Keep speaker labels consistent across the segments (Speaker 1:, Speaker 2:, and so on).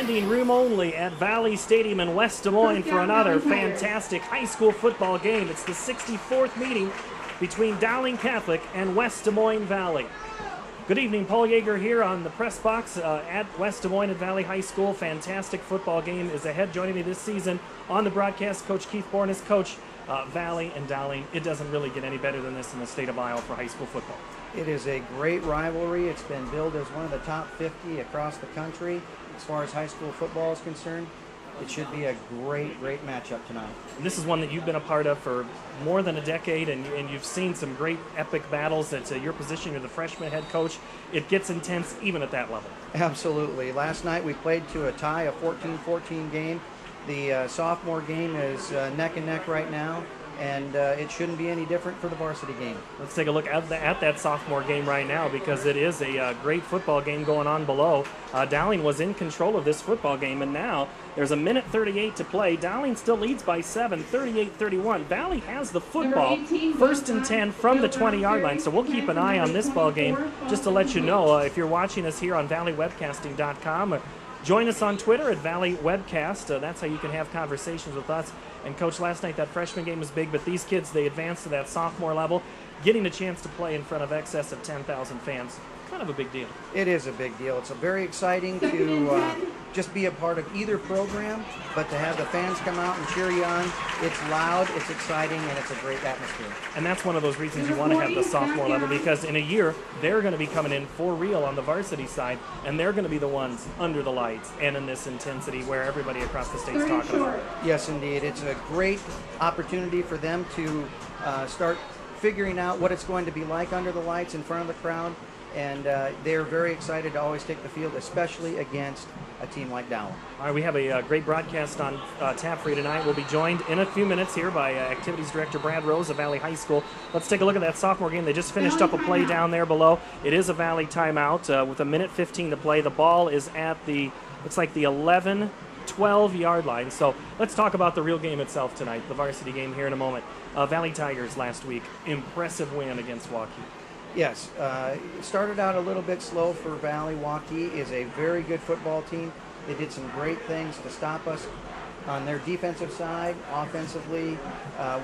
Speaker 1: standing room only at Valley Stadium in West Des Moines for another fantastic high school football game. It's the 64th meeting between Dowling Catholic and West Des Moines Valley. Good evening, Paul Yeager here on the press box at West Des Moines at Valley High School. Fantastic football game is ahead. Joining me this season on the broadcast, Coach Keith Bornes. Coach, Valley and Dowling, it doesn't really get any better than this in the state of Iowa for high school football.
Speaker 2: It is a great rivalry. It's been billed as one of the top 50 across the country as far as high school football is concerned. It should be a great matchup tonight.
Speaker 1: And this is one that you've been a part of for more than a decade, and you've seen some great epic battles at your position. You're the freshman head coach. It gets intense even at that level.
Speaker 2: Absolutely. Last night we played to a tie, a 14-14 game. The sophomore game is neck and neck right now, and it shouldn't be any different for the varsity game.
Speaker 1: Let's take a look at that sophomore game right now, because it is a great football game going on below. Dowling was in control of this football game, and now there's a minute 38 to play. Dowling still leads by 7, 38-31. Valley has the football, 1st and 10 from the 20-yard line, so we'll keep an eye on this ball game. Just to let you know, if you're watching us here on valleywebcasting.com, join us on Twitter at Valley Webcast. That's how you can have conversations with us. And Coach, last night that freshman game was big, but these kids, they advanced to that sophomore level, getting a chance to play in front of excess of 10,000 fans. Kind of a big deal.
Speaker 2: It is a big deal. It's very exciting to just be a part of either program, but to have the fans come out and cheer you on, it's loud, it's exciting, and it's a great atmosphere.
Speaker 1: And that's one of those reasons you want to have the sophomore level, because in a year, they're going to be coming in for real on the varsity side, and they're going to be the ones under the lights and in this intensity where everybody across the state's talking about.
Speaker 2: Yes, indeed. It's a great opportunity for them to start figuring out what it's going to be like under the lights in front of the crowd. And they're very excited to always take the field, especially against a team like Dowling.
Speaker 1: All right, we have a great broadcast on tap for you tonight. We'll be joined in a few minutes here by Activities Director Brad Rose of Valley High School. Let's take a look at that sophomore game. They just finished up a play down there below. It is a Valley timeout with a minute 15 to play. The ball is at the, looks like the 11, 12-yard line. So let's talk about the real game itself tonight, the varsity game here in a moment. Valley Tigers last week, impressive win against Waukee.
Speaker 2: Yes, it started out a little bit slow for Valley. Waukee is a very good football team. They did some great things to stop us on their defensive side. Offensively,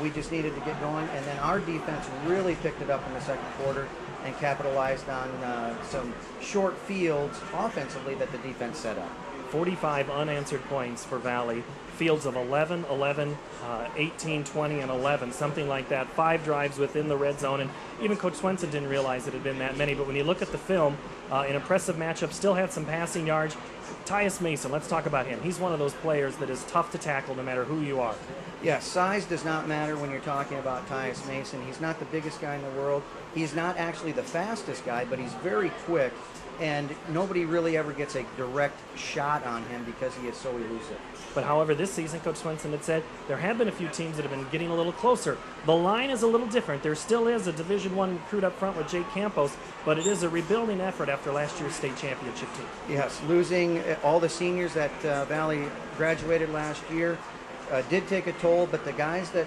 Speaker 2: we just needed to get going, and then our defense really picked it up in the second quarter and capitalized on some short fields offensively that the defense set up. 45
Speaker 1: unanswered points for Valley. Fields of 11, 11, 18, 20, and 11, something like that. 5 drives within the red zone, and even Coach Swenson didn't realize it had been that many. But when you look at the film, an impressive matchup, still had some passing yards. Tyus Mason, let's talk about him. He's one of those players that is tough to tackle no matter who you are.
Speaker 2: Yeah, size does not matter when you're talking about Tyus Mason. He's not the biggest guy in the world. He's not actually the fastest guy, but he's very quick, and nobody really ever gets a direct shot on him because he is so elusive.
Speaker 1: But however, this season, Coach Swenson had said there have been a few teams that have been getting a little closer. The line is a little different. There still is a Division I recruit up front with Jake Campos, but it is a rebuilding effort after last year's state championship team.
Speaker 2: Yes, losing all the seniors that Valley graduated last year did take a toll, but the guys that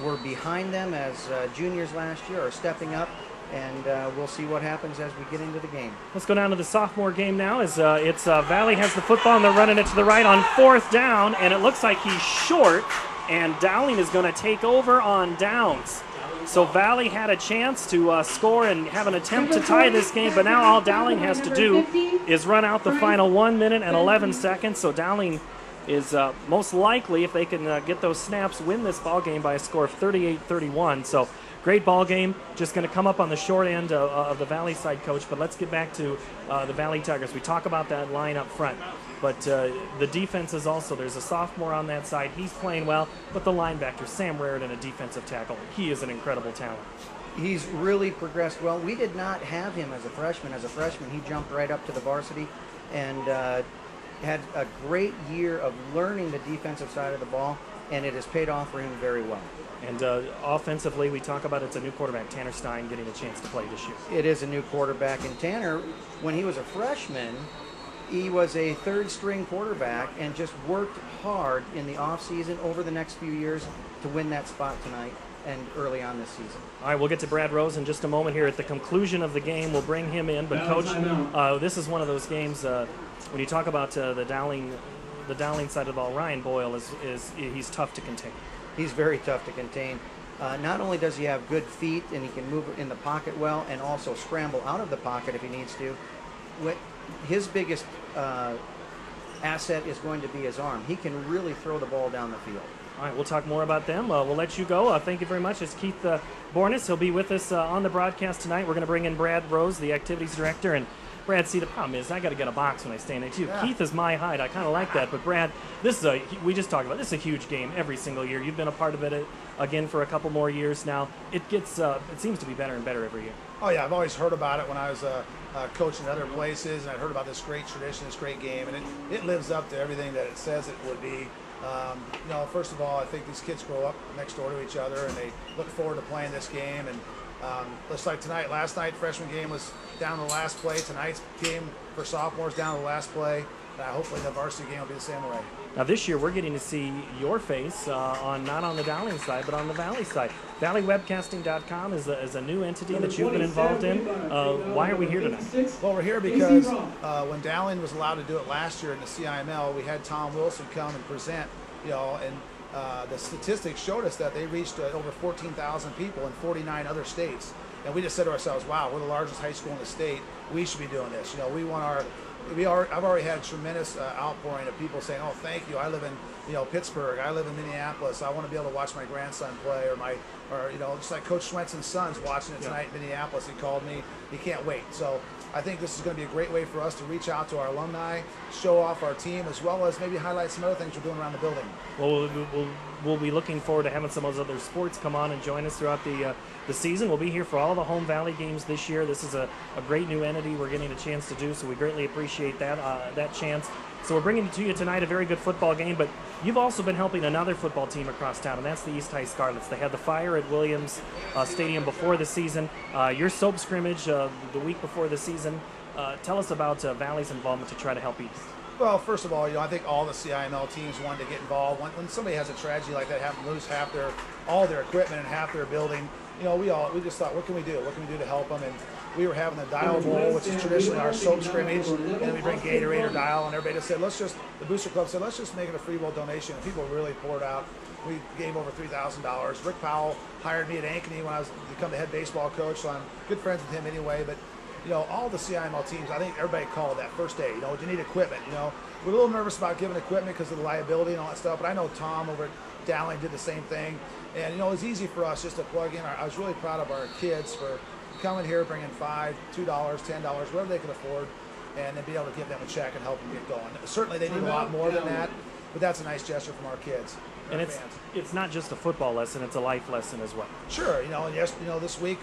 Speaker 2: were behind them as juniors last year are stepping up, and we'll see what happens as we get into the game.
Speaker 1: Let's go down to the sophomore game now. As Valley has the football, and they're running it to the right on 4th down, and it looks like he's short, and Dowling is going to take over on downs. So Valley had a chance to score and have an attempt to tie this game, but now all Dowling has to do is run out the final 1 minute and 11 seconds. So Dowling is most likely, if they can get those snaps, win this ball game by a score of 38-31. So great ball game. Just going to come up on the short end of the Valley side, Coach. But let's get back to the Valley Tigers. We talk about that line up front. But the defense is also, there's a sophomore on that side. He's playing well. But the linebacker, Sam Raritan, a defensive tackle, he is an incredible talent.
Speaker 2: He's really progressed well. We did not have him as a freshman. As a freshman, he jumped right up to the varsity and had a great year of learning the defensive side of the ball, and it has paid off for him very well.
Speaker 1: And offensively, we talk about it's a new quarterback, Tanner Stein, getting a chance to play this year.
Speaker 2: It is a new quarterback, and Tanner, when he was a freshman, he was a third-string quarterback and just worked hard in the offseason over the next few years to win that spot tonight and early on this season.
Speaker 1: All right, we'll get to Brad Rose in just a moment here. At the conclusion of the game, we'll bring him in. But, Coach, this is one of those games when you talk about the Dowling the Dowling side of the ball, Ryan Boyle he's tough to contain.
Speaker 2: He's very tough to contain. Not only does he have good feet and he can move in the pocket well and also scramble out of the pocket if he needs to, his biggest asset is going to be his arm. He can really throw the ball down the field.
Speaker 1: All right, we'll talk more about them. We'll let you go. Thank you very much. It's Keith Bornes. He'll be with us on the broadcast tonight. We're going to bring in Brad Rose, the activities director. And Brad, see, the problem is I got to get a box when I stand next to you. Yeah. Keith is my height. I kind of like that. But Brad, we just talked about this is a huge game every single year. You've been a part of it again for a couple more years now. It seems to be better and better every year.
Speaker 3: Oh yeah, I've always heard about it when I was coaching other places, and I'd heard about this great tradition, this great game, and it lives up to everything that it says it would be. First of all, I think these kids grow up next door to each other, and they look forward to playing this game. And just like tonight, last night, freshman game was down to the last play. Tonight's game for sophomores down to the last play. Hopefully the varsity game will be the same way.
Speaker 1: Now this year we're getting to see your face not on the Dowling side, but on the Valley side. ValleyWebcasting.com is a new entity that you've been involved in. Why are we here tonight?
Speaker 3: Well, we're here because when Dowling was allowed to do it last year in the CIML, we had Tom Wilson come and present, and the statistics showed us that they reached over 14,000 people in 49 other states. And we just said to ourselves, wow, we're the largest high school in the state. We should be doing this. We want I've already had tremendous outpouring of people saying, "Oh, thank you. I live in, Pittsburgh. I live in Minneapolis. I want to be able to watch my grandson play, or just like Coach Swenson's son's watching it tonight in Minneapolis. He called me. He can't wait." So I think this is going to be a great way for us to reach out to our alumni, show off our team, as well as maybe highlight some other things we're doing around the building.
Speaker 1: Well, we'll be looking forward to having some of those other sports come on and join us throughout the season. We'll be here for all the home Valley games this year. This is a great new entity we're getting a chance to do, so we greatly appreciate that chance. So we're bringing to you tonight a very good football game, but you've also been helping another football team across town, and that's the East High Scarlets. They had the fire at Williams Stadium before the season. Your soap scrimmage the week before the season. Tell us about Valley's involvement to try to help East.
Speaker 3: Well, first of all, I think all the CIML teams wanted to get involved. When somebody has a tragedy like that, have them lose all their equipment and half their building, we just thought, what can we do? What can we do to help them? And we were having the Dial Bowl, which is traditionally our soap scrimmage, and then we bring Gatorade or Dial, and everybody just said, the Booster Club said, let's just make it a free will donation. And people really poured out. We gave over $3,000. Rick Powell hired me at Ankeny when I was to become the head baseball coach, so I'm good friends with him anyway. But all the CIML teams, I think everybody called that first day. Do you need equipment? We're a little nervous about giving equipment because of the liability and all that stuff. But I know Tom over at Dowling did the same thing. And, it was easy for us just to plug in. I was really proud of our kids for coming here, bringing $5, $2, $10, whatever they could afford, and then be able to give them a check and help them get going. Certainly they need a lot more than that, but that's a nice gesture from our kids.
Speaker 1: And it's not just a football lesson, it's a life lesson as well.
Speaker 3: Sure, and yes, this week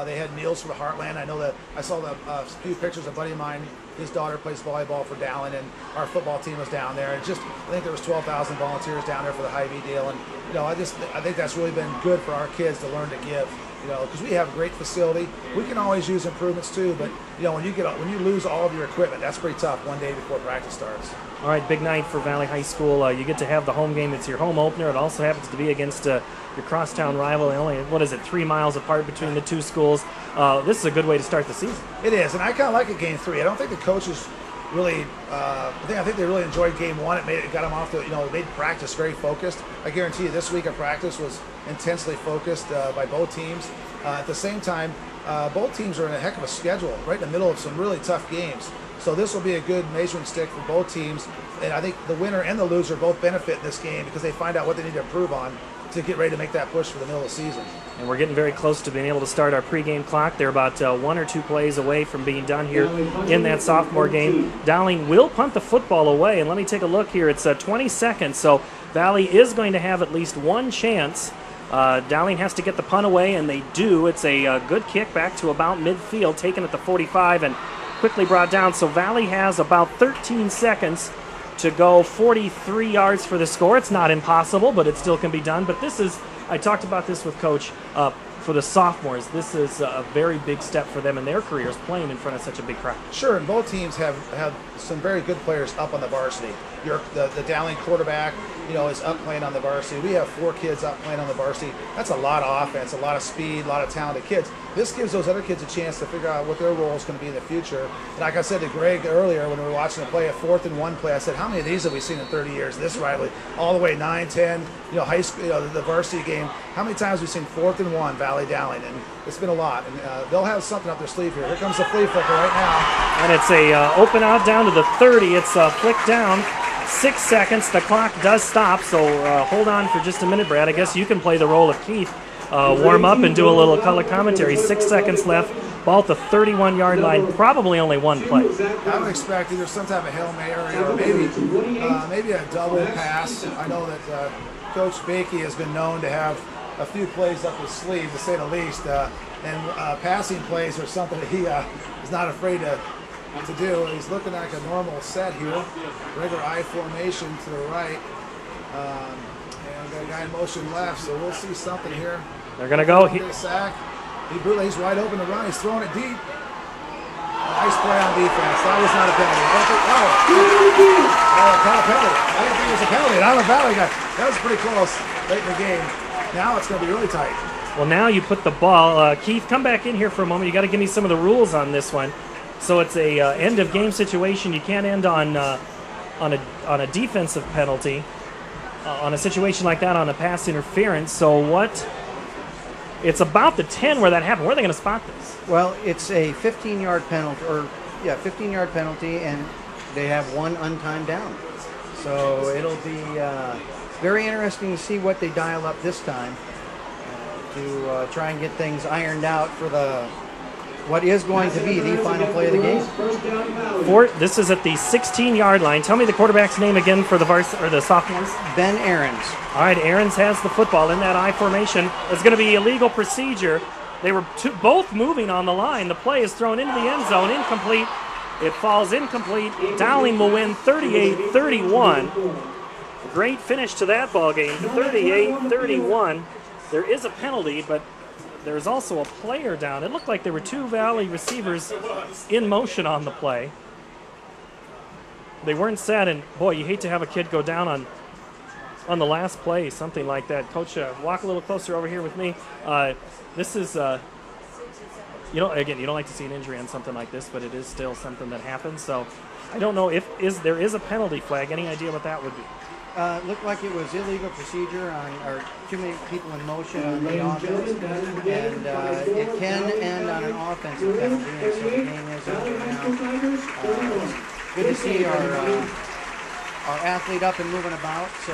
Speaker 3: they had meals for the Heartland. I know that I saw a few pictures of a buddy of mine. His daughter plays volleyball for Dowling, and our football team was down there. And I think there was 12,000 volunteers down there for the Hy-Vee deal. And I think that's really been good for our kids to learn to give. Because we have a great facility. We can always use improvements too, but when you lose all of your equipment, that's pretty tough one day before practice starts.
Speaker 1: All right, big night for Valley High School. You get to have the home game. It's your home opener. It also happens to be against your crosstown rival. Only 3 miles apart between the two schools. This is a good way to start the season.
Speaker 3: It is, and I kind of like it game 3. I don't think the coaches really. I think they really enjoyed game 1. It got them off to it made practice very focused. I guarantee you, this week of practice was intensely focused by both teams. At the same time, both teams are in a heck of a schedule, right in the middle of some really tough games. So this will be a good measuring stick for both teams, and I think the winner and the loser both benefit in this game because they find out what they need to improve on to get ready to make that push for the middle of the season.
Speaker 1: And we're getting very close to being able to start our pregame clock. They're about 1 or 2 plays away from being done here in that sophomore game. Dowling will punt the football away, and let me take a look here. It's 20 seconds, so Valley is going to have at least one chance. Dowling has to get the punt away, and they do. It's a good kick back to about midfield, taken at the 45 and quickly brought down. So Valley has about 13 seconds to go, 43 yards for the score. It's not impossible, but it still can be done. But I talked about this with Coach, for the sophomores, this is a very big step for them in their careers, playing in front of such a big crowd.
Speaker 3: Sure, and both teams have some very good players up on the varsity. The Dowling quarterback, is up playing on the varsity. We have 4 kids up playing on the varsity. That's a lot of offense, a lot of speed, a lot of talented kids. This gives those other kids a chance to figure out what their role is going to be in the future. And like I said to Greg earlier when we were watching the play, a 4th and 1 play, I said, how many of these have we seen in 30 years? This rivalry, all the way 9, 10, high school, the varsity game. How many times have we seen 4th and 1 Valley Dowling? And it's been a lot. And they'll have something up their sleeve here. Here comes the flea flicker right now.
Speaker 1: And it's a open out down to the 30. It's flicked down. 6 seconds. The clock does stop, so hold on for just a minute, Brad. I guess you can play the role of Keith. Warm up and do a little color commentary. 6 seconds left. Ball at the 31-yard line. Probably only one play.
Speaker 3: I would expect either some type of Hail Mary or maybe a double pass. I know that Coach Bakey has been known to have a few plays up his sleeve, to say the least. And passing plays are something that he is not afraid to do. He's looking like a normal set here. Regular I formation to the right. And got a guy in motion left, so we'll see something here.
Speaker 1: They're going to go.
Speaker 3: Sack. He's wide open to run. He's throwing it deep. Nice play on defense. That was not a penalty. Caught a penalty. I didn't think it was a penalty. And I'm a Valley guy. That was pretty close late in the game. Now it's going to be really tight.
Speaker 1: Well, now you put the ball. Keith, come back in here for a moment. You got to give me some of the rules on this one. So it's a end of game situation. You can't end on a defensive penalty on a situation like that on a pass interference. So what? It's about the 10 where that happened. Where are they going to spot this?
Speaker 2: Well, it's a 15-yard penalty, 15-yard penalty, and they have one untimed down. So it'll be very interesting to see what they dial up this time to try and get things ironed out for what is going to be the final play of the game.
Speaker 1: This is at the 16-yard line. Tell me the quarterback's name again for the sophomores.
Speaker 2: Ben Ahrens.
Speaker 1: All right, Ahrens has the football in that I formation. It's going to be illegal procedure. They were both moving on the line. The play is thrown into the end zone, incomplete. It falls incomplete. Dowling will win 38-31. Great finish to that ball game, 38-31. There is a penalty, but there's also a player down. It looked like there were 2 Valley receivers in motion on the play. They weren't set, and boy, you hate to have a kid go down on the last play, something like that. Coach, walk a little closer over here with me. This is, again, you don't like to see an injury on something like this, but it is still something that happens. So I don't know if there is a penalty flag. Any idea what that would be?
Speaker 2: Looked like it was illegal procedure or too many people in motion on the offense, and it can end on an offensive penalty, and so the game is over now. Good to see our athlete up and moving about. So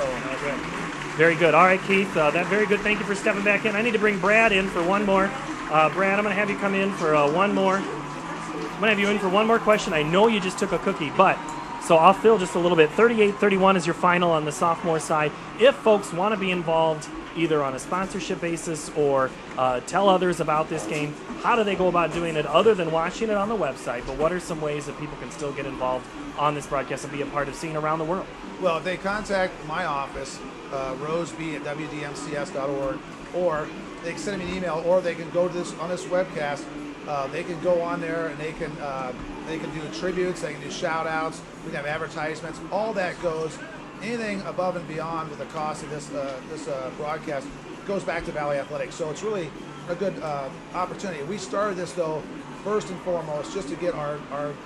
Speaker 1: very good. All right, Keith, that very good. Thank you for stepping back in. I need to bring Brad in for one more. Brad, I'm going to have you come in for one more. I'm going to have you in for one more question. I know you just took a cookie, but. So I'll fill just a little bit. 38-31 is your final on the sophomore side. If folks want to be involved either on a sponsorship basis or tell others about this game, how do they go about doing it other than watching it on the website? But what are some ways that people can still get involved on this broadcast and be a part of seeing around the world?
Speaker 3: Well, if they contact my office, roseb@wdmcs.org, or they can send me an email, or they can go to this on this webcast. They can go on there and they can do tributes, they can do shout outs, we can have advertisements, all that goes. Anything above and beyond with the cost of this broadcast goes back to Valley Athletics. So it's really a good opportunity. We started this though first and foremost just to get our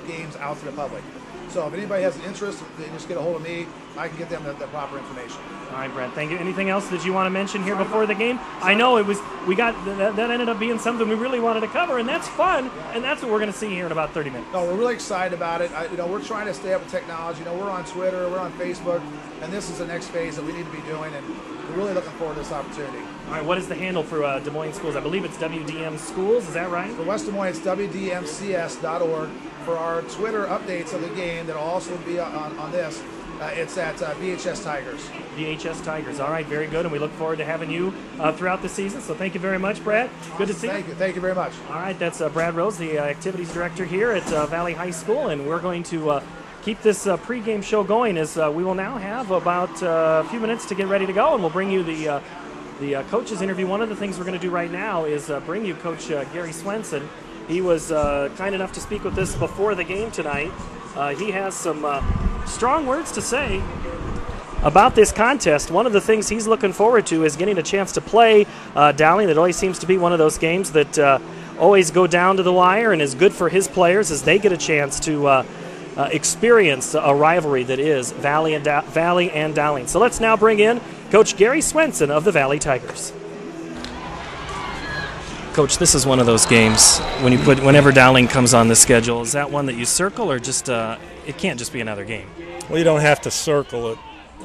Speaker 3: games out to the public. So if anybody has an interest, they just get a hold of me. I can get them the proper information.
Speaker 1: All right, Brad, thank you. Anything else that you want to mention here before the game? I know that ended up being something we really wanted to cover, and that's fun, and that's what we're going to see here in about 30 minutes.
Speaker 3: No, we're really excited about it. We're trying to stay up with technology. We're on Twitter, we're on Facebook, and this is the next phase that we need to be doing, and we're really looking forward to this opportunity.
Speaker 1: All right, what is the handle for Des Moines Schools? I believe it's WDM Schools, is that right?
Speaker 3: For West Des Moines, it's WDMCS.org. For our Twitter updates of the game that will also be on this, it's at VHS Tigers.
Speaker 1: VHS Tigers. All right, very good, and we look forward to having you throughout the season. So thank you very much, Brad. Good to see you.
Speaker 3: Thank you very much.
Speaker 1: All right, that's Brad Rose, the activities director here at Valley High School, and we're going to keep this pregame show going as we will now have about a few minutes to get ready to go, and we'll bring you the the coaches interview. One of the things we're going to do right now is bring you Coach Gary Swenson. He was kind enough to speak with us before the game tonight. He has some strong words to say about this contest. One of the things he's looking forward to is getting a chance to play Dowling. It always seems to be one of those games that always go down to the wire and is good for his players as they get a chance to experience a rivalry that is Valley and Dowling. So let's now bring in Coach Gary Swenson of the Valley Tigers. Coach, this is one of those games whenever Dowling comes on the schedule. Is that one that you circle, or just it can't just be another game?
Speaker 4: Well, you don't have to circle it.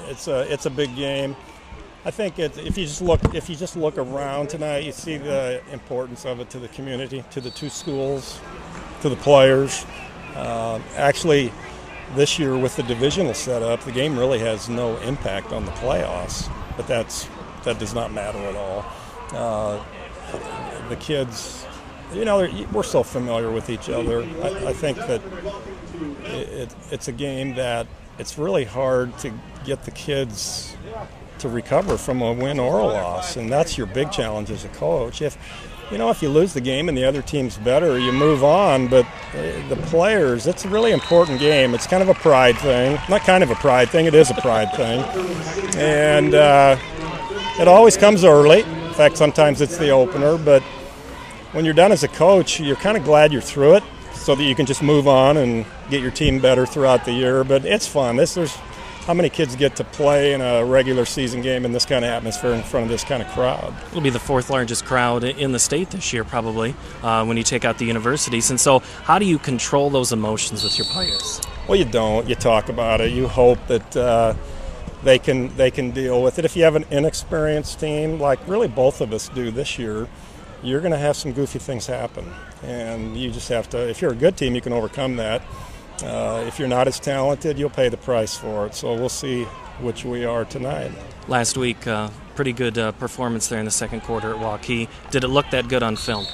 Speaker 4: It's a big game. I think if you just look around tonight, you see the importance of it to the community, to the two schools, to the players. Actually, this year with the divisional setup, the game really has no impact on the playoffs, but that does not matter at all. The kids, we're so familiar with each other. I think that it's a game that it's really hard to get the kids to recover from a win or a loss, and that's your big challenge as a coach. If you lose the game and the other team's better, you move on, but the players, it's a really important game. It's kind of a pride thing. Not kind of a pride thing, it is a pride thing. And it always comes early. In fact, sometimes it's the opener, but when you're done as a coach, you're kind of glad you're through it so that you can just move on and get your team better throughout the year. But it's fun. There's how many kids get to play in a regular season game in this kind of atmosphere in front of this kind of crowd?
Speaker 1: It'll be the fourth largest crowd in the state this year, probably, when you take out the universities. And so how do you control those emotions with your players?
Speaker 4: Well, you don't. You talk about it. You hope that they can deal with it. If you have an inexperienced team, like really both of us do this year, you're going to have some goofy things happen. And you just have to, if you're a good team, you can overcome that. If you're not as talented, you'll pay the price for it. So we'll see which we are tonight.
Speaker 1: Last week, pretty good performance there in the second quarter at Waukee. Did it look that good on film?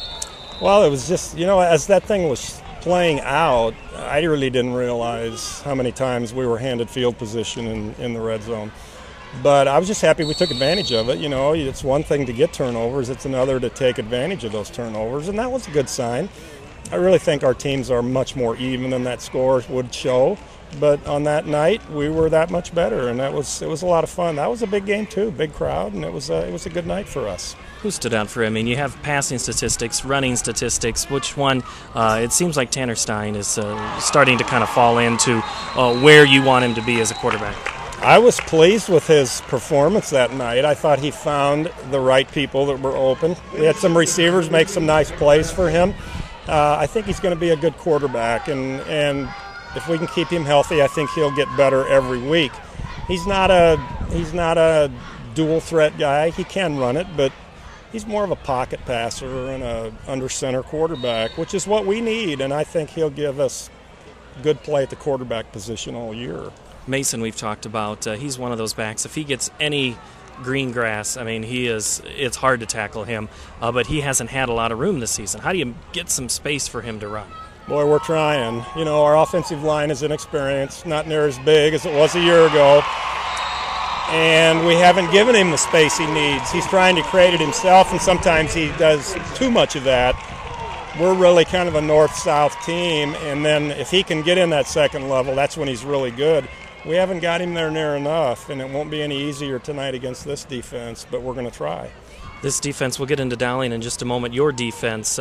Speaker 4: Well, it was just, as that thing was playing out, I really didn't realize how many times we were handed field position in the red zone. But I was just happy we took advantage of it. It's one thing to get turnovers. It's another to take advantage of those turnovers, and that was a good sign. I really think our teams are much more even than that score would show. But on that night, we were that much better, and it was a lot of fun. That was a big game too, big crowd, and it was a good night for us.
Speaker 1: Who stood out for you? I mean, you have passing statistics, running statistics. Which one? It seems like Tanner Stein is starting to kind of fall into where you want him to be as a quarterback.
Speaker 4: I was pleased with his performance that night. I thought he found the right people that were open. We had some receivers make some nice plays for him. I think he's going to be a good quarterback, and if we can keep him healthy, I think he'll get better every week. He's not a dual threat guy. He can run it, but he's more of a pocket passer and a under center quarterback, which is what we need, and I think he'll give us good play at the quarterback position all year.
Speaker 1: Mason, we've talked about, he's one of those backs. If he gets any green grass, I mean, it's hard to tackle him, but he hasn't had a lot of room this season. How do you get some space for him to run?
Speaker 4: Boy, we're trying. Our offensive line is inexperienced, not near as big as it was a year ago, and we haven't given him the space he needs. He's trying to create it himself, and sometimes he does too much of that. We're really kind of a north-south team, and then if he can get in that second level, that's when he's really good. We haven't got him there near enough, and it won't be any easier tonight against this defense, but we're going to try.
Speaker 1: This defense, we'll get into Dowling in just a moment. Your defense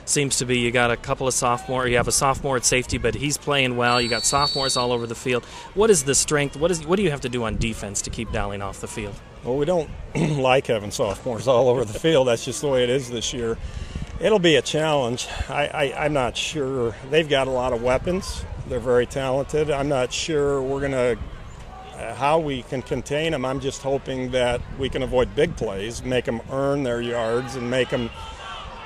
Speaker 1: seems to be, you got a couple of sophomores. You have a sophomore at safety, but he's playing well. You got sophomores all over the field. What is the strength? What do you have to do on defense to keep Dowling off the field?
Speaker 4: Well, we don't like having sophomores all over the field. That's just the way it is this year. It'll be a challenge. I'm not sure. They've got a lot of weapons. They're very talented. I'm not sure we're going to how we can contain them. I'm just hoping that we can avoid big plays, make them earn their yards, and make them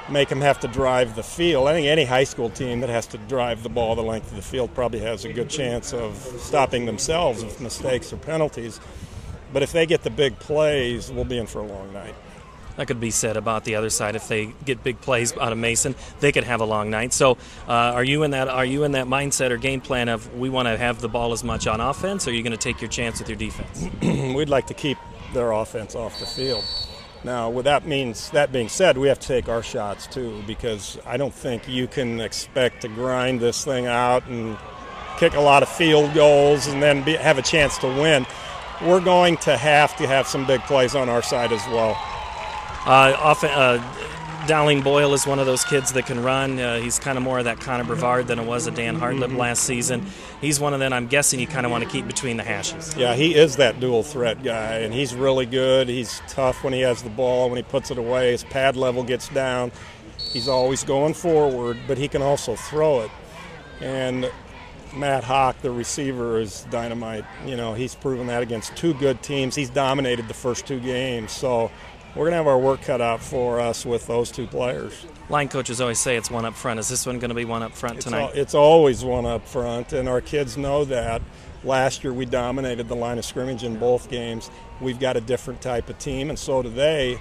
Speaker 4: have to drive the field. I think any high school team that has to drive the ball the length of the field probably has a good chance of stopping themselves with mistakes or penalties. But if they get the big plays, we'll be in for a long night.
Speaker 1: That could be said about the other side. If they get big plays out of Mason, they could have a long night. So, are you in that mindset or game plan of we want to have the ball as much on offense, or are you going to take your chance with your defense?
Speaker 4: We'd like to keep their offense off the field. Now, with that being said, we have to take our shots too, because I don't think you can expect to grind this thing out and kick a lot of field goals and then have a chance to win. We're going to have some big plays on our side as well.
Speaker 1: Dowling Boyle is one of those kids that can run. He's kind of more of that Connor Brevard than it was a Dan Hartlip last season. He's one of them I'm guessing you kind of want to keep between the hashes.
Speaker 4: Yeah, he is that dual threat guy, and he's really good. He's tough when he has the ball. When he puts it away, his pad level gets down. He's always going forward, but he can also throw it. And Matt Hawk, the receiver, is dynamite. You know, he's proven that against two good teams. He's dominated the first two games, so we're going to have our work cut out for us with those two players.
Speaker 1: Line coaches always say it's one up front. Is this one going to be one up front tonight?
Speaker 4: It's always one up front, and our kids know that. Last year we dominated the line of scrimmage in both games. We've got a different type of team, and so do they.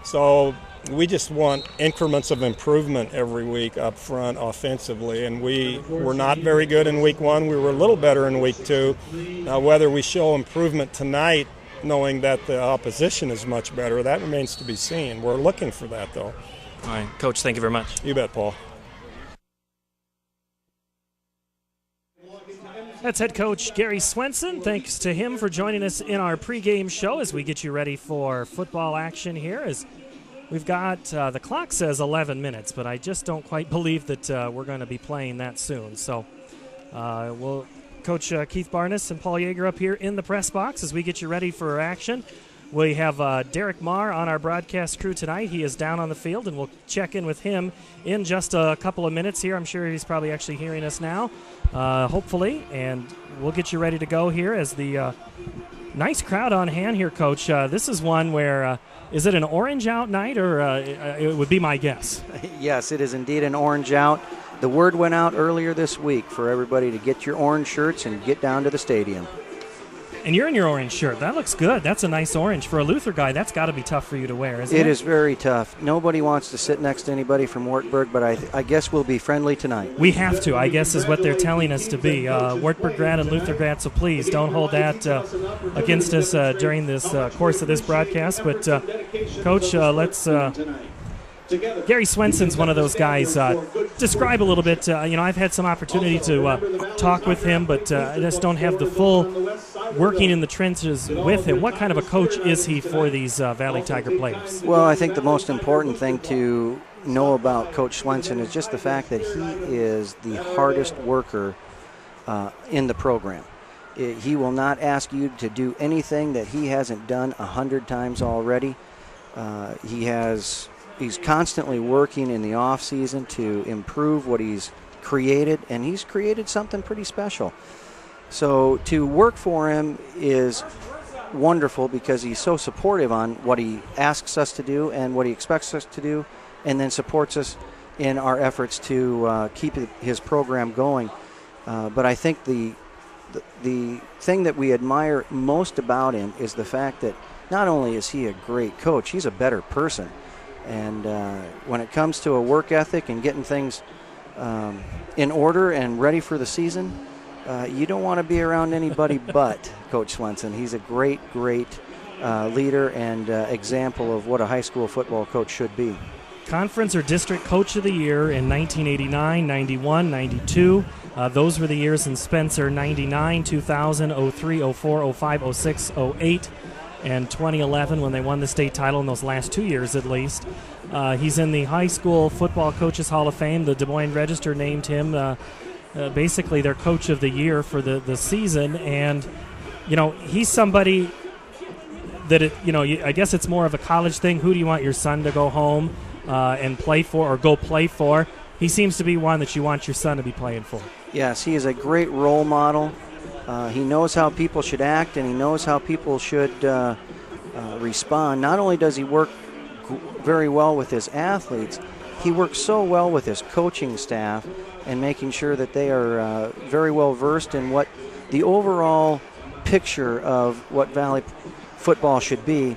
Speaker 4: So we just want increments of improvement every week up front offensively, and we were not very good in week one. We were a little better in week two. Now, whether we show improvement tonight, knowing that the opposition is much better, that remains to be seen. We're looking for that, though.
Speaker 1: All right, Coach, thank you very much.
Speaker 4: You bet, Paul.
Speaker 1: That's head coach Gary Swenson. Thanks to him for joining us in our pregame show as we get you ready for football action here. As we've got, the clock says 11 minutes, but I just don't quite believe that we're going to be playing that soon. So we'll Coach Keith Barnes and Paul Yeager up here in the press box as we get you ready for action. We have Derek Marr on our broadcast crew tonight. He is down on the field, and we'll check in with him in just a couple of minutes here. I'm sure he's probably actually hearing us now, hopefully, and we'll get you ready to go here as the nice crowd on hand here, Coach. This is one where, is it an orange out night, or it would be my guess?
Speaker 2: Yes, it is indeed an orange out. The word went out earlier this week for everybody to get your orange shirts and get down to the stadium.
Speaker 1: And you're in your orange shirt. That looks good. That's a nice orange. For a Luther guy, that's got to be tough for you to wear, isn't it?
Speaker 2: It is very tough. Nobody wants to sit next to anybody from Wartburg, but I guess we'll be friendly tonight.
Speaker 1: We have to, I guess, is what they're telling us to be. Wartburg grad and Luther grad, so please don't hold that against us during this course of this broadcast. But, Coach, let's... Gary Swenson's one of those guys. Describe a little bit. I've had some opportunity to talk with him, but I just don't have the full working in the trenches with him. What kind of a coach is he for these Valley Tiger players?
Speaker 2: Well, I think the most important thing to know about Coach Swenson is just the fact that he is the hardest worker in the program. He will not ask you to do anything that he hasn't done 100 times already. He's constantly working in the off season to improve what he's created, and he's created something pretty special. So to work for him is wonderful because he's so supportive on what he asks us to do and what he expects us to do, and then supports us in our efforts to keep his program going. But I think the thing that we admire most about him is the fact that not only is he a great coach, he's a better person. And when it comes to a work ethic and getting things in order and ready for the season, you don't want to be around anybody but Coach Swenson. He's a great, great leader and example of what a high school football coach should be.
Speaker 1: Conference or district coach of the year in 1989, 91, 92. Those were the years in Spencer, 99, 2000, 03, 04, 05, 06, 08. And 2011 when they won the state title in those last 2 years at least. He's in the High School Football Coaches Hall of Fame. The Des Moines Register named him basically their coach of the year for the season. And, he's somebody that, I guess it's more of a college thing. Who do you want your son to go home and play for or go play for? He seems to be one that you want your son to be playing for.
Speaker 2: Yes, he is a great role model. He knows how people should act, and he knows how people should respond. Not only does he work very well with his athletes, he works so well with his coaching staff and making sure that they are very well versed in what the overall picture of what Valley football should be.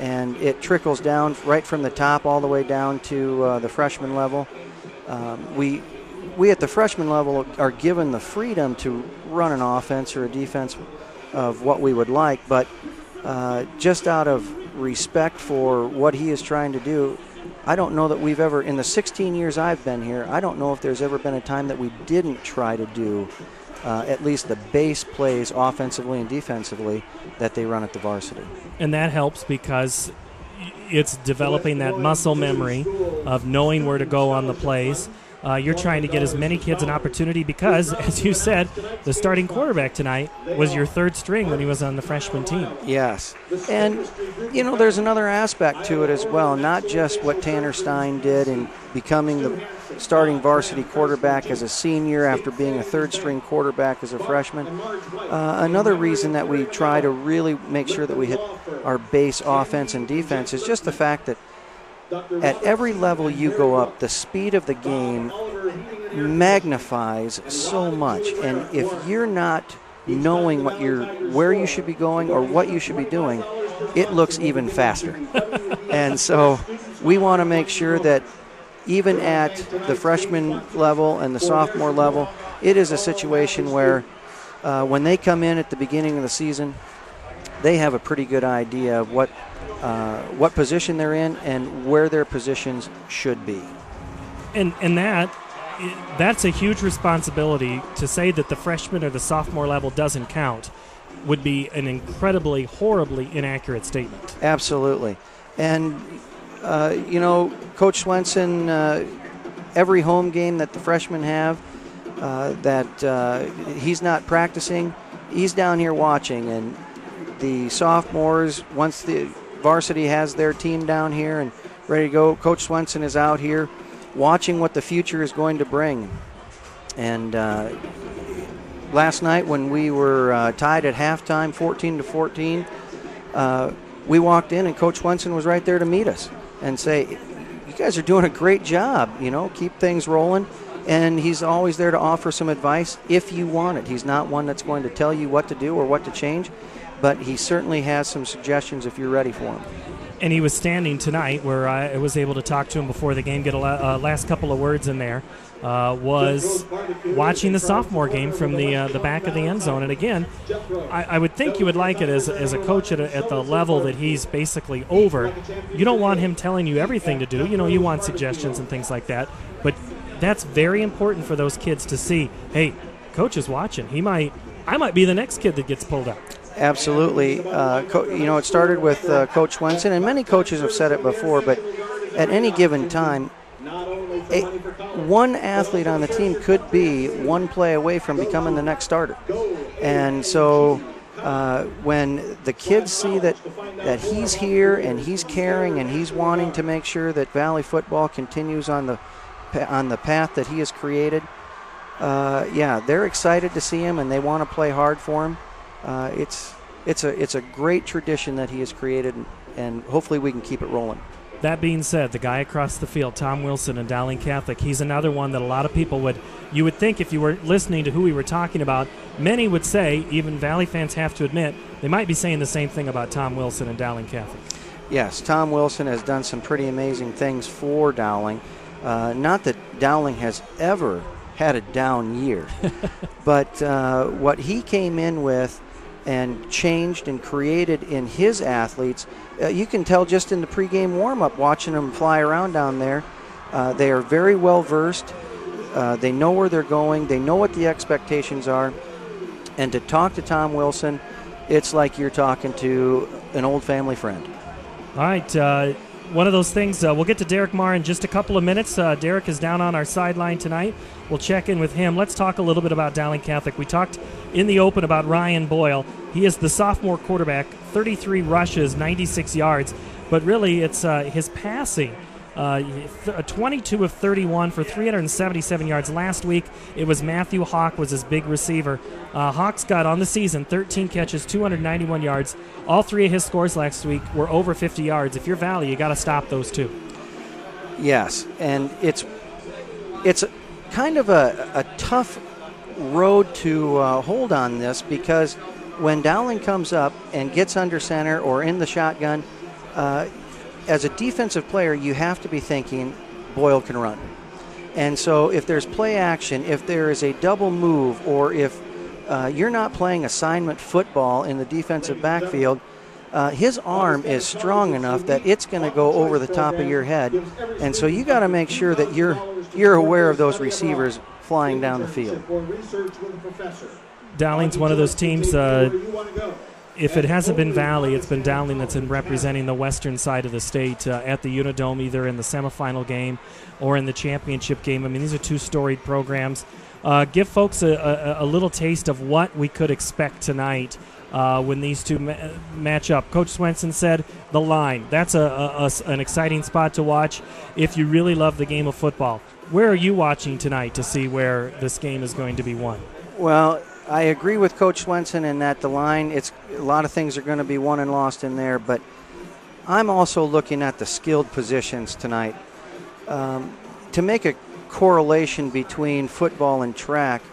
Speaker 2: And it trickles down right from the top all the way down to the freshman level. We at the freshman level are given the freedom to run an offense or a defense of what we would like, but just out of respect for what he is trying to do. I don't know that we've ever, in the 16 years I've been here, I don't know if there's ever been a time that we didn't try to do at least the base plays offensively and defensively that they run at the varsity.
Speaker 1: And that helps because it's developing that muscle memory of knowing where to go on the plays. You're trying to get as many kids an opportunity because, as you said, the starting quarterback tonight was your third string when he was on the freshman team.
Speaker 2: Yes. And, you know, there's another aspect to it as well, not just what Tanner Stein did in becoming the starting varsity quarterback as a senior after being a third-string quarterback as a freshman. Another reason that we try to really make sure that we hit our base offense and defense is just the fact that at every level you go up, the speed of the game magnifies so much. And if you're not knowing where you should be going or what you should be doing, it looks even faster. And so we want to make sure that even at the freshman level and the sophomore level, it is a situation where when they come in at the beginning of the season, they have a pretty good idea of what position they're in and where their positions should be.
Speaker 1: And that's a huge responsibility. To say that the freshman or the sophomore level doesn't count would be an incredibly, horribly inaccurate statement.
Speaker 2: Absolutely. And, you know, Coach Swenson, every home game that the freshmen have that he's not practicing, he's down here watching. And the sophomores, once the varsity has their team down here and ready to go, Coach Swenson is out here watching what the future is going to bring. And last night when we were tied at halftime, 14-14, we walked in and Coach Swenson was right there to meet us and say, you guys are doing a great job, you know, keep things rolling. And he's always there to offer some advice if you want it. He's not one that's going to tell you what to do or what to change, but he certainly has some suggestions if you're ready for him.
Speaker 1: And he was standing tonight where I was able to talk to him before the game, get a last couple of words in there, was watching the sophomore game from the back of the end zone. And again, I would think you would like it as a coach at the level that he's basically over. You don't want him telling you everything to do. You know, you want suggestions and things like that. But that's very important for those kids to see, hey, coach is watching. I might be the next kid that gets pulled out.
Speaker 2: Absolutely. You know, it started with Coach Swenson, and many coaches have said it before, but at any given time, one athlete on the team could be one play away from becoming the next starter. And so when the kids see that he's here and he's caring and he's wanting to make sure that Valley football continues on the path that he has created, yeah, they're excited to see him and they want to play hard for him. It's a great tradition that he has created, and hopefully we can keep it rolling.
Speaker 1: That being said, the guy across the field, Tom Wilson in Dowling Catholic, he's another one that a lot of people you would think if you were listening to who we were talking about, many would say, even Valley fans have to admit, they might be saying the same thing about Tom Wilson in Dowling Catholic.
Speaker 2: Yes, Tom Wilson has done some pretty amazing things for Dowling. Not that Dowling has ever had a down year, but what he came in with and changed and created in his athletes, you can tell just in the pregame warm-up, watching them fly around down there. They are very well versed. They know where they're going. They know what the expectations are. And to talk to Tom Wilson, it's like you're talking to an old family friend.
Speaker 1: All right, one of those things, we'll get to Derek Marr in just a couple of minutes. Derek is down on our sideline tonight. We'll check in with him. Let's talk a little bit about Dowling Catholic. We talked in the open about Ryan Boyle. He is the sophomore quarterback, 33 rushes, 96 yards. But really, it's his passing. 22 of 31 for 377 yards. Last week, it was Matthew Hawk was his big receiver. Hawk's got on the season 13 catches, 291 yards. All three of his scores last week were over 50 yards. If you're Valley, you got to stop those two.
Speaker 2: Yes, and it's kind of a tough road to hold on this, because when Dowling comes up and gets under center or in the shotgun, as a defensive player, you have to be thinking Boyle can run. And so if there's play action, if there is a double move, or if you're not playing assignment football in the defensive backfield, his arm is strong enough that it's going to go over the top of your head. And so you got to make sure that you're aware of those receivers flying down the field.
Speaker 1: Dowling's one of those teams, if it hasn't been Valley, it's been Dowling that's been representing the western side of the state at the Unidome, either in the semifinal game or in the championship game. I mean, these are two storied programs. Give folks a little taste of what we could expect tonight when these two match up. Coach Swenson said the line. That's an exciting spot to watch if you really love the game of football. Where are you watching tonight to see where this game is going to be won?
Speaker 2: Well, I agree with Coach Swenson in that the line, a lot of things are going to be won and lost in there, but I'm also looking at the skilled positions tonight. To make a correlation between football and track,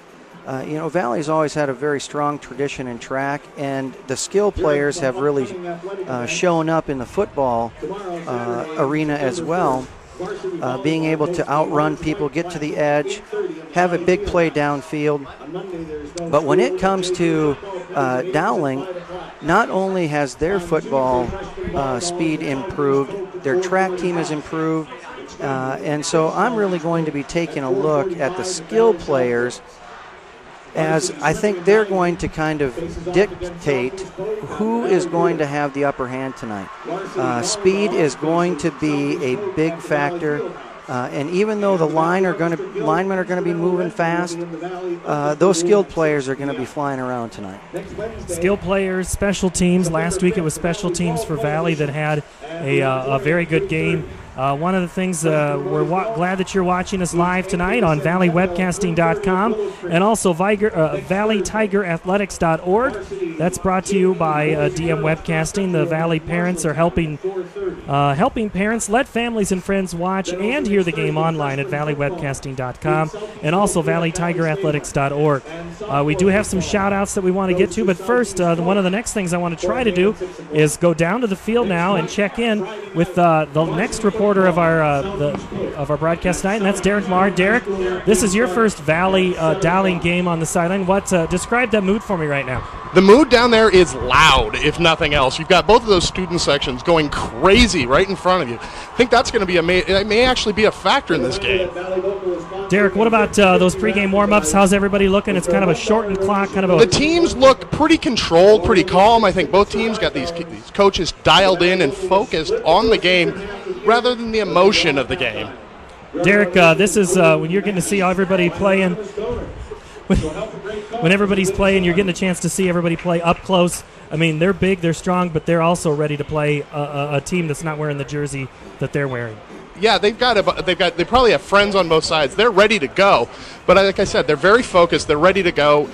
Speaker 2: Valley's always had a very strong tradition in track, and the skill players have really shown up in the football arena as well. Being able to outrun people, get to the edge, have a big play downfield. But when it comes to Dowling, not only has their football speed improved, their track team has improved, and so I'm really going to be taking a look at the skill players, as I think they're going to kind of dictate who is going to have the upper hand tonight. Speed is going to be a big factor, and even though the linemen are going to be moving fast, those skilled players are going to be flying around tonight.
Speaker 1: Skill players, special teams. Last week it was special teams for Valley that had a very good game. One of the things, we're glad that you're watching us live tonight on valleywebcasting.com and also valleytigerathletics.org. That's brought to you by DM Webcasting. The Valley parents are helping parents let families and friends watch and hear the game online at valleywebcasting.com and also valleytigerathletics.org. We do have some shout-outs that we want to get to, but first, one of the next things I want to try to do is go down to the field now and check in with the next reporter of our broadcast tonight, and that's Derek Marr. Derek, this is your first Valley Dowling game on the sideline. Describe that mood for me right now.
Speaker 5: The mood down there is loud, if nothing else. You've got both of those student sections going crazy right in front of you. I think that's going to be it may actually be a factor in this game.
Speaker 1: Derek, what about those pregame warm-ups? How's everybody looking? It's kind of a shortened clock.
Speaker 5: The teams look pretty controlled, pretty calm. I think both teams got these coaches dialed in and focused on the game rather than the emotion of the game.
Speaker 1: Derek, this is when you're getting to see everybody playing. When everybody's playing, you're getting a chance to see everybody play up close. I mean, they're big, they're strong, but they're also ready to play a team that's not wearing the jersey that they're wearing.
Speaker 5: Yeah, they probably have friends on both sides. They're ready to go, but like I said, they're very focused. They're ready to go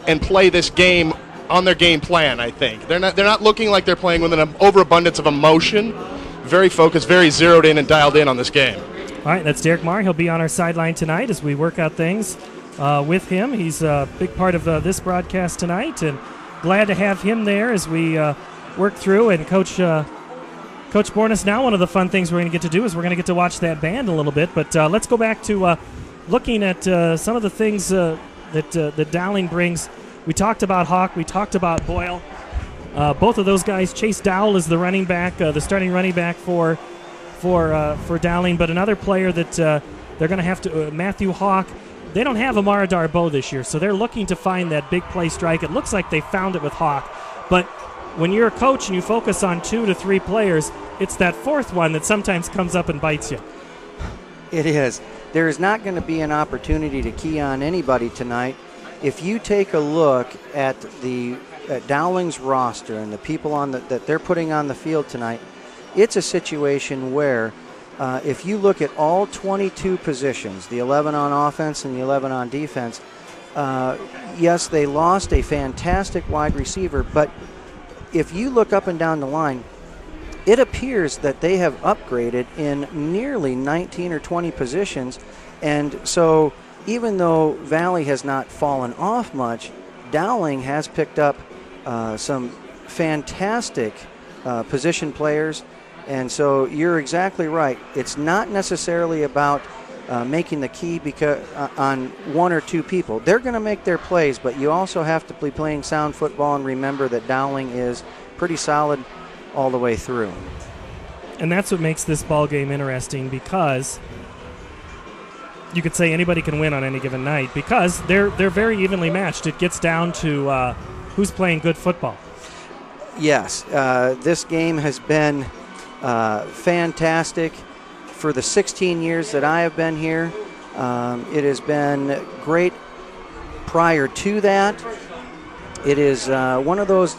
Speaker 5: and play this game on their game plan. I think they're not looking like they're playing with an overabundance of emotion. Very focused, very zeroed in and dialed in on this game.
Speaker 1: All right, that's Derek Marr. He'll be on our sideline tonight as we work out things with him. He's a big part of this broadcast tonight, and glad to have him there as we work through. And Coach Bornas, now one of the fun things we're going to get to do is we're going to get to watch that band a little bit. But let's go back to looking at some of the things that Dowling brings. We talked about Hawk. We talked about Boyle. Both of those guys. Chase Dowell is the running back, the starting running back for Dowling. But another player that they're going to have to, Matthew Hawk. They don't have Amara Darbo this year, so they're looking to find that big play strike. It looks like they found it with Hawk. But when you're a coach and you focus on 2 to 3 players, it's that fourth one that sometimes comes up and bites you.
Speaker 2: It is. There is not going to be an opportunity to key on anybody tonight. If you take a look at Dowling's roster and the people that they're putting on the field tonight, it's a situation where if you look at all 22 positions, the 11 on offense and the 11 on defense, yes, they lost a fantastic wide receiver, but if you look up and down the line, it appears that they have upgraded in nearly 19 or 20 positions. And so even though Valley has not fallen off much, Dowling has picked up some fantastic position players. And so you're exactly right. It's not necessarily about making the key on 1 or 2 people. They're going to make their plays, but you also have to be playing sound football and remember that Dowling is pretty solid all the way through.
Speaker 1: And that's what makes this ball game interesting, because you could say anybody can win on any given night because they're very evenly matched. It gets down to who's playing good football.
Speaker 2: Yes, this game has been fantastic for the 16 years that I have been here. It has been great prior to that. It is one of those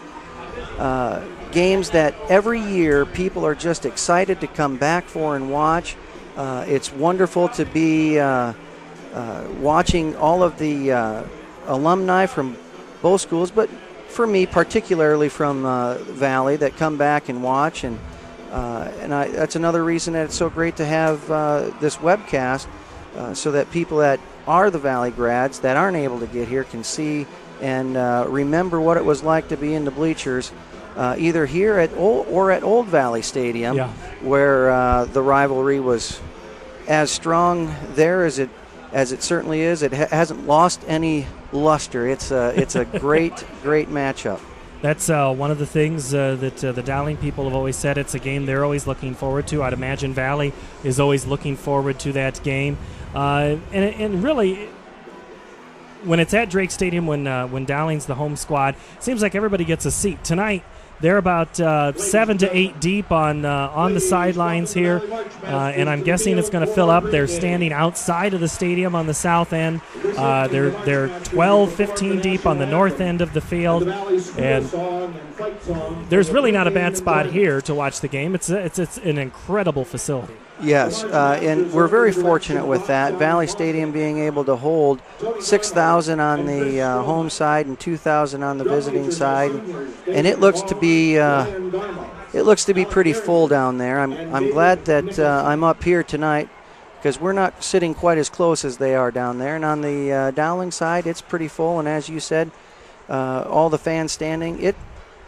Speaker 2: games that every year people are just excited to come back for and watch. It's wonderful to be watching all of the alumni from both schools, but for me particularly from Valley, that come back and watch. And that's another reason that it's so great to have this webcast, so that people that are the Valley grads that aren't able to get here can see and remember what it was like to be in the bleachers, either here at Old Valley Stadium, where the rivalry was as strong there as it certainly is. It hasn't lost any luster. It's a great matchup.
Speaker 1: That's one of the things that the Dowling people have always said. It's a game they're always looking forward to. I'd imagine Valley is always looking forward to that game. And really, when it's at Drake Stadium, when Dowling's the home squad, it seems like everybody gets a seat. Tonight, they're about 7 to 8 deep on the sidelines here, and I'm guessing it's going to fill up. They're standing outside of the stadium on the south end. They're 12, 15 deep on the north end of the field, and there's really not a bad spot here to watch the game. It's an incredible facility.
Speaker 2: Yes, and we're very fortunate with that. Valley Stadium being able to hold 6,000 on the home side and 2,000 on the visiting side, and it looks to be pretty full down there. I'm glad that I'm up here tonight, because we're not sitting quite as close as they are down there. And on the Dowling side, it's pretty full, and as you said, all the fans standing.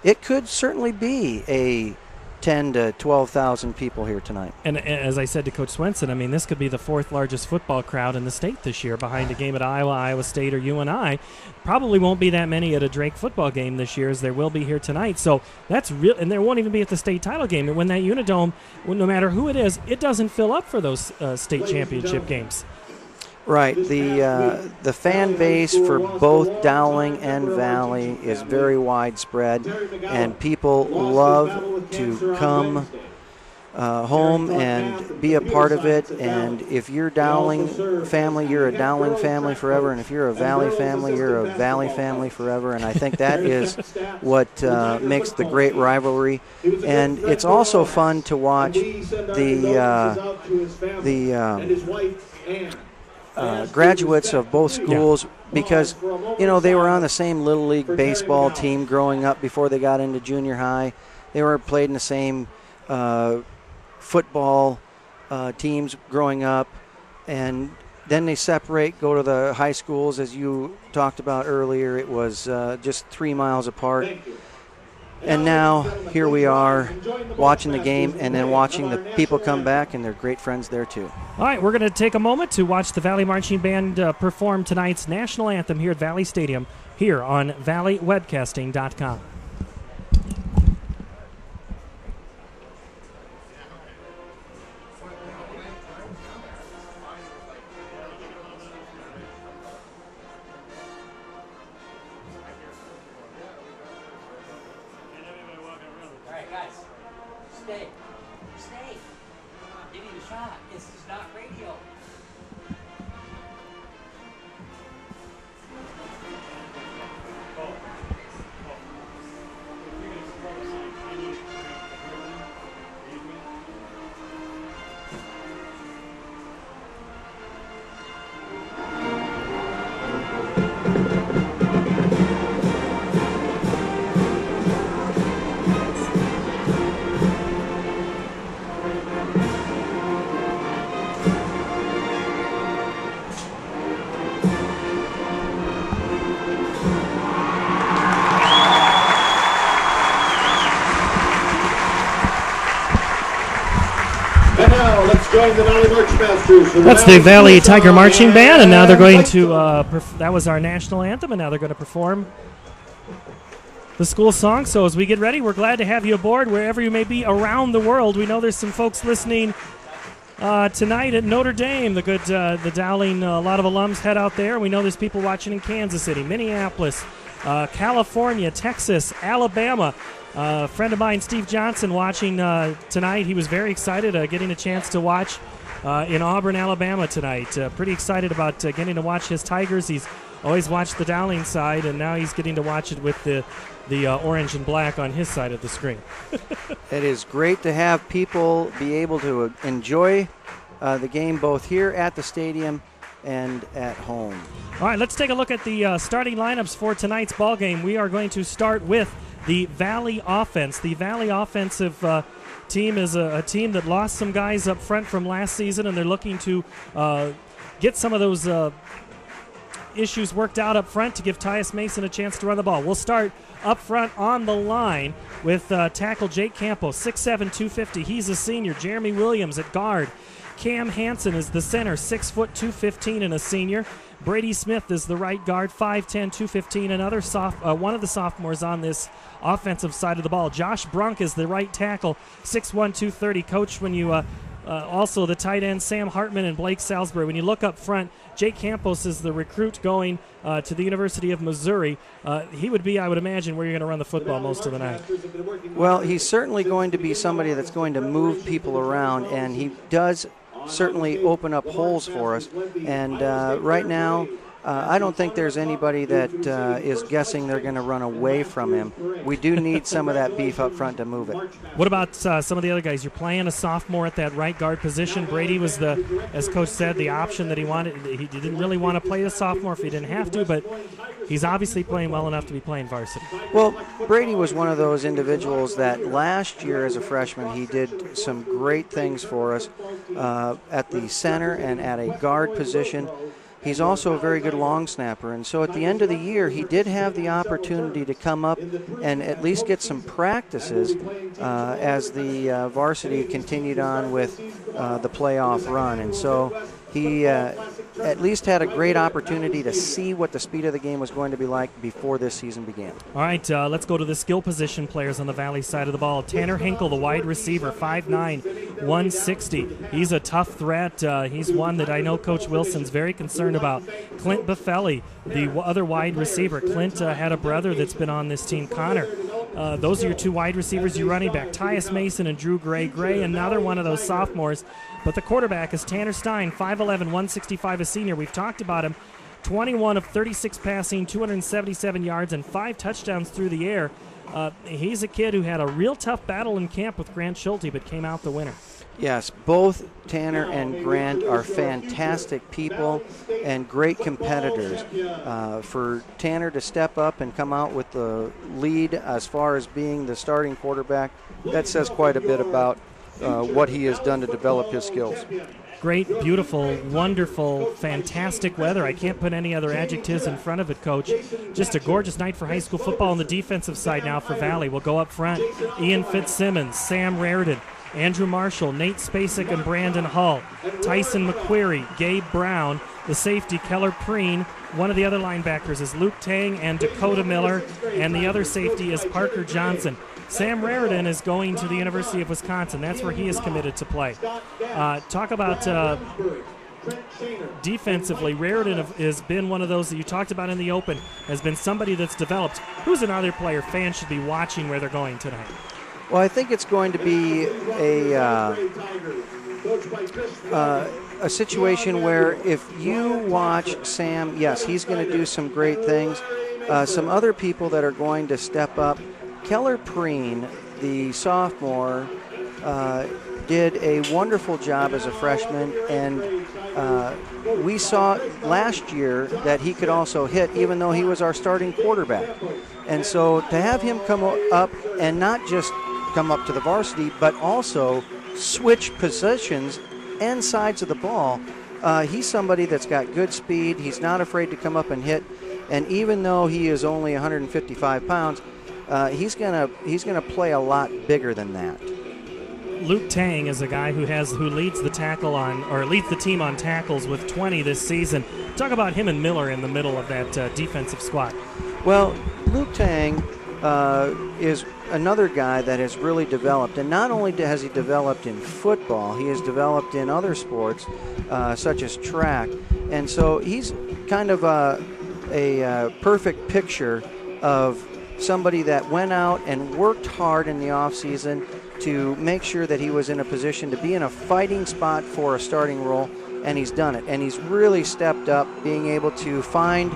Speaker 2: It could certainly be a 10 to 12,000 people here tonight.
Speaker 1: And as I said to Coach Swenson, I mean, this could be the fourth largest football crowd in the state this year, behind a game at Iowa, Iowa State, or UNI. Probably won't be that many at a Drake football game this year as there will be here tonight. So that's real, and there won't even be at the state title game. And when that Unidome, no matter who it is, it doesn't fill up for those state championship games.
Speaker 2: Right. The fan base for both Dowling and Valley is very widespread, and people love to come home and be a part of it. And if you're Dowling family, you're a Dowling family forever, and if you're a Valley family, you're a Valley family forever. And I think that is what makes the great rivalry. And it's also fun to watch graduates of both schools, because they were on the same Little League baseball team growing up before they got into junior high. They were played in the same football teams growing up, and then they separate, go to the high schools. As you talked about earlier, it was just 3 miles apart. And now here we are watching the game and then watching the people come back, and they're great friends there too.
Speaker 1: All right, we're going to take a moment to watch the Valley Marching Band perform tonight's national anthem here at Valley Stadium, here on ValleyWebcasting.com. That's the Valley Tiger Marching Band, and now they're going to, that was our national anthem, and now they're going to perform the school song. So as we get ready, we're glad to have you aboard wherever you may be around the world. We know there's some folks listening tonight at Notre Dame, the Dowling. A lot of alums head out there. We know there's people watching in Kansas City, Minneapolis, California, Texas, Alabama. A friend of mine, Steve Johnson, watching tonight. He was very excited getting a chance to watch in Auburn, Alabama tonight. Pretty excited about getting to watch his Tigers. He's always watched the Dowling side, and now he's getting to watch it with the orange and black on his side of the screen.
Speaker 2: It is great to have people be able to enjoy the game both here at the stadium and at home.
Speaker 1: All right, let's take a look at the starting lineups for tonight's ball game. We are going to start with the Valley offense. The Valley offensive team is a team that lost some guys up front from last season, and they're looking to get some of those issues worked out up front to give Tyus Mason a chance to run the ball. We'll start up front on the line with tackle Jake Campos, 6'7", 250. He's a senior. Jeremy Williams at guard. Cam Hansen is the center, 6 foot 215 and a senior. Brady Smith is the right guard, 5'10", 215. Another one of the sophomores on this offensive side of the ball. Josh Brunk is the right tackle, 6'1", 230. Coach, when you also the tight end Sam Hartman and Blake Salisbury. When you look up front, Jake Campos is the recruit going to the University of Missouri. He would be, I would imagine, where you're going to run the football most of the night.
Speaker 2: Well, he's certainly going to be somebody that's going to move people around, and he does certainly open up holes for us. And right now, I don't think there's anybody that is guessing they're going to run away from him. We do need some of that beef up front to move it.
Speaker 1: What about some of the other guys? You're playing a sophomore at that right guard position. Brady was as Coach said, the option that he wanted. He didn't really want to play a sophomore if he didn't have to, but he's obviously playing well enough to be playing varsity.
Speaker 2: Well, Brady was one of those individuals that last year as a freshman, he did some great things for us at the center and at a guard position. He's also a very good long snapper, and so at the end of the year, he did have the opportunity to come up and at least get some practices as the varsity continued on with the playoff run. And so he at least had a great opportunity to see what the speed of the game was going to be like before this season began.
Speaker 1: All right, let's go to the skill position players on the Valley side of the ball. Tanner Hinkle, the wide receiver, 5'9", 160. He's a tough threat. He's one that I know Coach Wilson's very concerned about. Clint Buffelli, the other wide receiver. Clint had a brother that's been on this team, Connor. Those are your two wide receivers, your running back, Tyus Mason and Drew Gray. Gray, another one of those sophomores. But the quarterback is Tanner Stein, 5'11", 165, a senior. We've talked about him. 21 of 36 passing, 277 yards, and 5 touchdowns through the air. He's a kid who had a real tough battle in camp with Grant Schulte, but came out the winner.
Speaker 2: Yes, both Tanner and Grant are fantastic people and great competitors. For Tanner to step up and come out with the lead as far as being the starting quarterback, that says quite a bit about what he has done to develop his skills.
Speaker 1: Great, beautiful, wonderful, fantastic weather. I can't put any other adjectives in front of it, Coach. Just a gorgeous night for high school football on the defensive side now for Valley. We'll go up front. Ian Fitzsimmons, Sam Raridan, Andrew Marshall, Nate Spacek, and Brandon Hull. Tyson McQuarrie, Gabe Brown, the safety, Keller Preen. One of the other linebackers is Luke Tang and Dakota Miller, and the other safety is Parker Johnson. Sam Raridan is going to the University of Wisconsin. That's where he is committed to play. Talk about defensively, Raridan has been one of those that you talked about in the open, has been somebody that's developed. Who's another player fans should be watching where they're going tonight?
Speaker 2: Well, I think it's going to be a situation where if you watch Sam, yes, he's going to do some great things. Some other people that are going to step up. Keller Preen, the sophomore, did a wonderful job as a freshman, and we saw last year that he could also hit, even though he was our starting quarterback. And so to have him come up and not just come up to the varsity, but also switch positions and sides of the ball, he's somebody that's got good speed. He's not afraid to come up and hit, and even though he is only 155 pounds, he's gonna play a lot bigger than that.
Speaker 1: Luke Tang is a guy who leads the leads the team on tackles with 20 this season. Talk about him and Miller in the middle of that defensive squad.
Speaker 2: Well, Luke Tang is another guy that has really developed. And not only has he developed in football, he has developed in other sports such as track. And so he's kind of a perfect picture of somebody that went out and worked hard in the offseason to make sure that he was in a position to be in a fighting spot for a starting role, and he's done it. And he's really stepped up, being able to find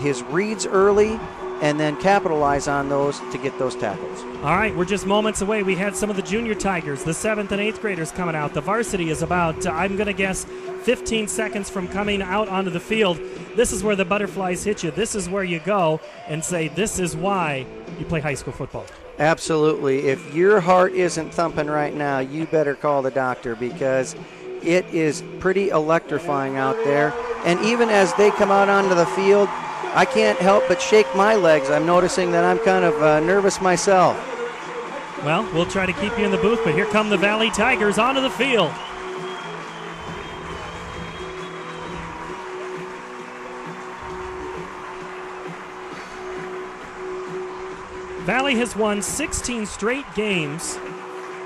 Speaker 2: his reads early and then capitalize on those to get those tackles.
Speaker 1: All right, we're just moments away. We had some of the junior Tigers, the 7th and 8th graders coming out. The varsity is about, I'm going to guess, 15 seconds from coming out onto the field. This is where the butterflies hit you. This is where you go and say, this is why you play high school football.
Speaker 2: Absolutely. If your heart isn't thumping right now, you better call the doctor, because it is pretty electrifying out there. And even as they come out onto the field, I can't help but shake my legs. I'm noticing that I'm kind of nervous myself.
Speaker 1: Well, we'll try to keep you in the booth, but here come the Valley Tigers onto the field. Valley has won 16 straight games,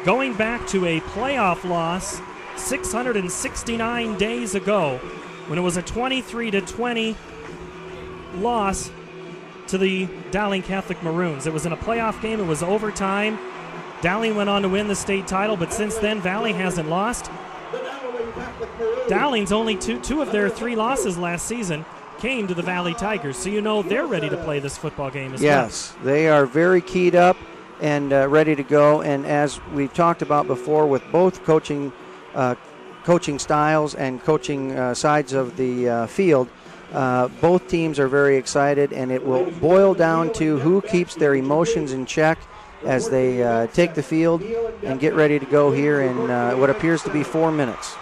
Speaker 1: going back to a playoff loss 669 days ago when it was a 23-20 loss to the Dowling Catholic Maroons. It was in a playoff game. It was overtime. Dowling went on to win the state title, but since then, Valley hasn't lost. Dowling's only two of their 3 losses last season came to the Valley Tigers, so you know they're ready to play this football game as well.
Speaker 2: Yes, they are very keyed up and ready to go. And as we've talked about before, with both coaching styles and coaching sides of the field, both teams are very excited, and it will boil down to who keeps their emotions in check as they take the field and get ready to go here in what appears to be 4 minutes.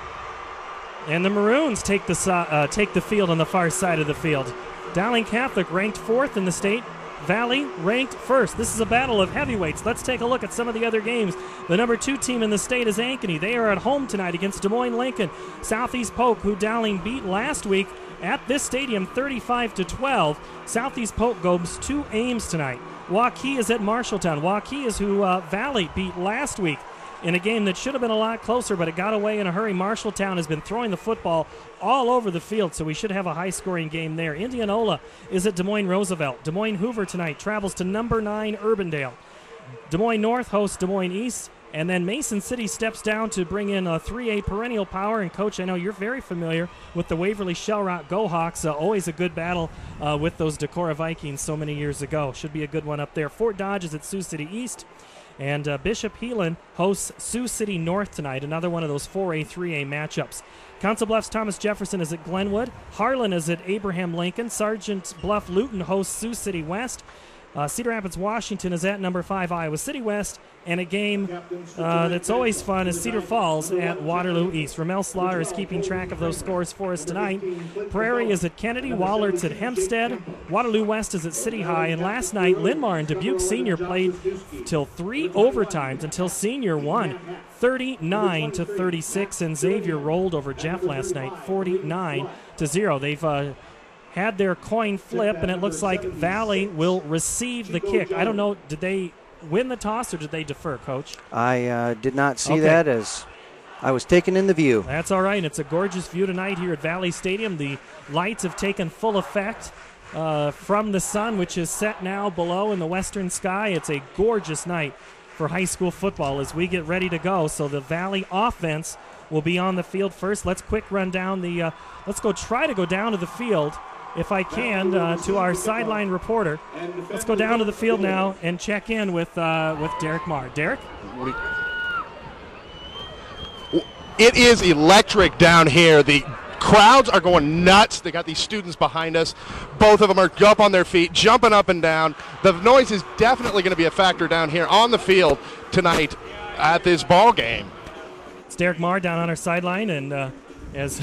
Speaker 1: And the Maroons take the field on the far side of the field. Dowling Catholic ranked 4th in the state. Valley ranked 1st. This is a battle of heavyweights. Let's take a look at some of the other games. The number 2 team in the state is Ankeny. They are at home tonight against Des Moines Lincoln. Southeast Polk, who Dowling beat last week at this stadium 35-12. Southeast Polk goes to Ames tonight. Waukee is at Marshalltown. Waukee is who Valley beat last week in a game that should have been a lot closer, but it got away in a hurry. Marshalltown has been throwing the football all over the field, so we should have a high-scoring game there. Indianola is at Des Moines Roosevelt. Des Moines Hoover tonight travels to number 9 Urbandale. Des Moines North hosts Des Moines East, and then Mason City steps down to bring in a 3A perennial power. And, Coach, I know you're very familiar with the Waverly Shellrock Go-Hawks. Always a good battle with those Decorah Vikings so many years ago. Should be a good one up there. Fort Dodge is at Sioux City East. And Bishop Heelan hosts Sioux City North tonight, another one of those 4A, 3A matchups. Council Bluffs Thomas Jefferson is at Glenwood. Harlan is at Abraham Lincoln. Sergeant Bluff Luton hosts Sioux City West. Cedar Rapids Washington is at number 5 Iowa City West. And a game that's always fun is Cedar Falls at Waterloo East. Ramel Slaughter is keeping track of those scores for us tonight. Prairie is at Kennedy. Wallert's at Hempstead. Waterloo West is at City High. And last night, Linmar and Dubuque Senior played till 3 overtimes until Senior won 39-36. And Xavier rolled over Jeff last night 49-0. They've had their coin flip, and it looks like Valley will receive the kick. I don't know, did they win the toss or did they defer, Coach?
Speaker 2: I did not see that as I was taken in the view.
Speaker 1: That's all right. It's a gorgeous view tonight here at Valley Stadium. The lights have taken full effect from the sun, which is set now below in the western sky. It's a gorgeous night for high school football as we get ready to go. So the Valley offense will be on the field first. Let's quick run down the let's try to go down to the field if I can, to our sideline reporter. Let's go down to the field now and check in with Derek Marr. Derek?
Speaker 5: It is electric down here. The crowds are going nuts. They got these students behind us. Both of them are up on their feet, jumping up and down. The noise is definitely going to be a factor down here on the field tonight at this ball game.
Speaker 1: It's Derek Marr down on our sideline, and as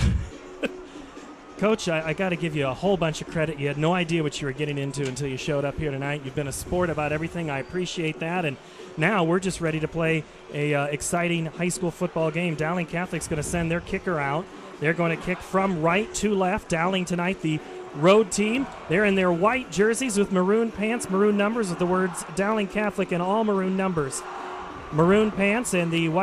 Speaker 1: Coach, I got to give you a whole bunch of credit. You had no idea what you were getting into until you showed up here tonight. You've been a sport about everything. I appreciate that. And now we're just ready to play a exciting high school football game. Dowling Catholic's going to send their kicker out. They're going to kick from right to left. Dowling tonight, the road team. They're in their white jerseys with maroon pants, maroon numbers with the words Dowling Catholic and all maroon numbers. Maroon pants and the white